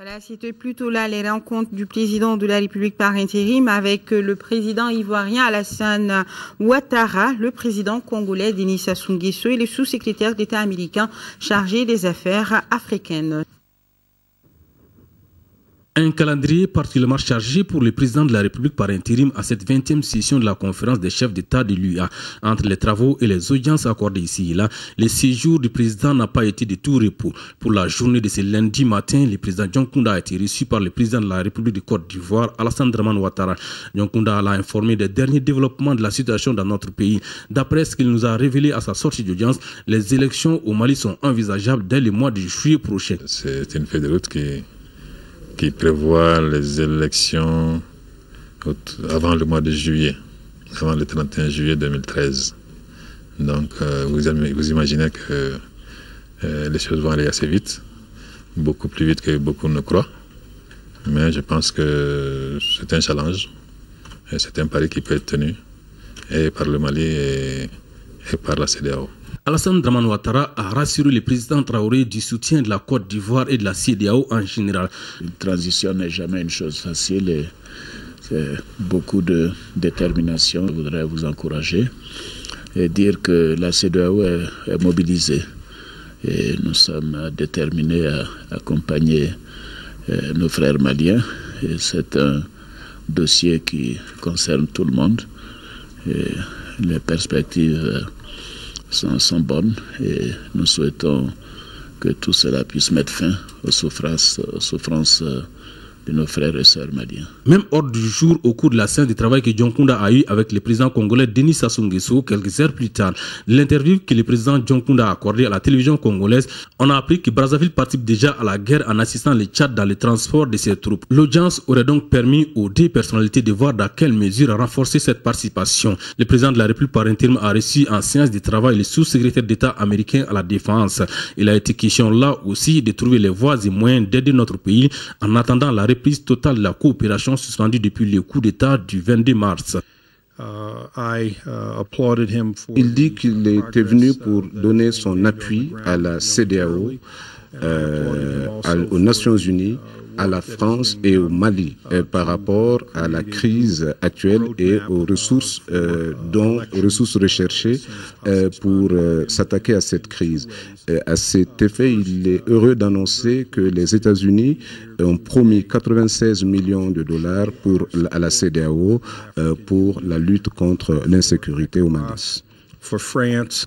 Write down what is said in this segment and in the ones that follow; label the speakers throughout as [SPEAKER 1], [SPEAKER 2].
[SPEAKER 1] Voilà, c'était plutôt là les rencontres du président de la République par intérim avec le président ivoirien Alassane Ouattara, le président congolais Denis Sassou Nguesso et le sous-secrétaire d'État américain chargé des affaires africaines.
[SPEAKER 2] Un calendrier particulièrement chargé pour le président de la République par intérim à cette 20e session de la conférence des chefs d'État de l'UA. Entre les travaux et les audiences accordées ici et là, le séjour du président n'a pas été de tout repos. Pour la journée de ce lundi matin, le président Dioncounda a été reçu par le président de la République de Côte d'Ivoire, Alassane Dramane Ouattara. Dioncounda l'a informé des derniers développements de la situation dans notre pays. D'après ce qu'il nous a révélé à sa sortie d'audience, les élections au Mali sont envisageables dès le mois de juillet prochain.
[SPEAKER 3] C'est une feuille de route qui prévoit les élections avant le mois de juillet, avant le 31 juillet 2013. Donc vous imaginez que les choses vont aller assez vite, beaucoup plus vite que beaucoup ne croient. Mais je pense que c'est un challenge, et c'est un pari qui peut être tenu et par le Mali et par la CEDEAO.
[SPEAKER 2] Alassane Dramane Ouattara a rassuré le président Traoré du soutien de la Côte d'Ivoire et de la CEDEAO en général.
[SPEAKER 4] Une transition n'est jamais une chose facile et c'est beaucoup de détermination. Je voudrais vous encourager et dire que la CEDEAO est mobilisée et nous sommes déterminés à accompagner nos frères maliens. Et c'est un dossier qui concerne tout le monde et les perspectives sont bonnes et nous souhaitons que tout cela puisse mettre fin aux souffrances de nos frères et sœurs maliens.
[SPEAKER 2] Même ordre du jour au cours de la séance de travail que Dioncounda a eu avec le président congolais Denis Sassou Nguesso quelques heures plus tard. L'interview que le président Dioncounda a accordée à la télévision congolaise, on a appris que Brazzaville participe déjà à la guerre en assistant le Tchad dans le transport de ses troupes. L'audience aurait donc permis aux deux personnalités de voir dans quelle mesure renforcer cette participation. Le président de la République par intérim a reçu en séance de travail le sous-secrétaire d'État américain à la défense. Il a été question là aussi de trouver les voies et moyens d'aider notre pays en attendant la reprise totale de la coopération suspendue depuis le coup d'État du 22 mars.
[SPEAKER 5] Il dit qu'il était venu pour donner son appui à la CEDEAO, aux Nations Unies, à la France et au Mali par rapport à la crise actuelle et aux ressources, recherchées pour s'attaquer à cette crise. À cet effet, il est heureux d'annoncer que les États-Unis ont promis 96 millions de dollars à la CEDEAO pour la lutte contre l'insécurité au Mali.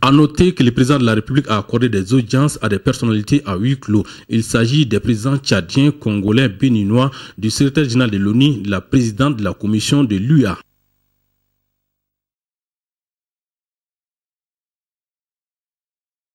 [SPEAKER 2] A noter que le président de la République a accordé des audiences à des personnalités à huis clos. Il s'agit des présidents tchadiens, congolais, béninois, du secrétaire général de l'ONU, de la présidente de la commission de l'UA.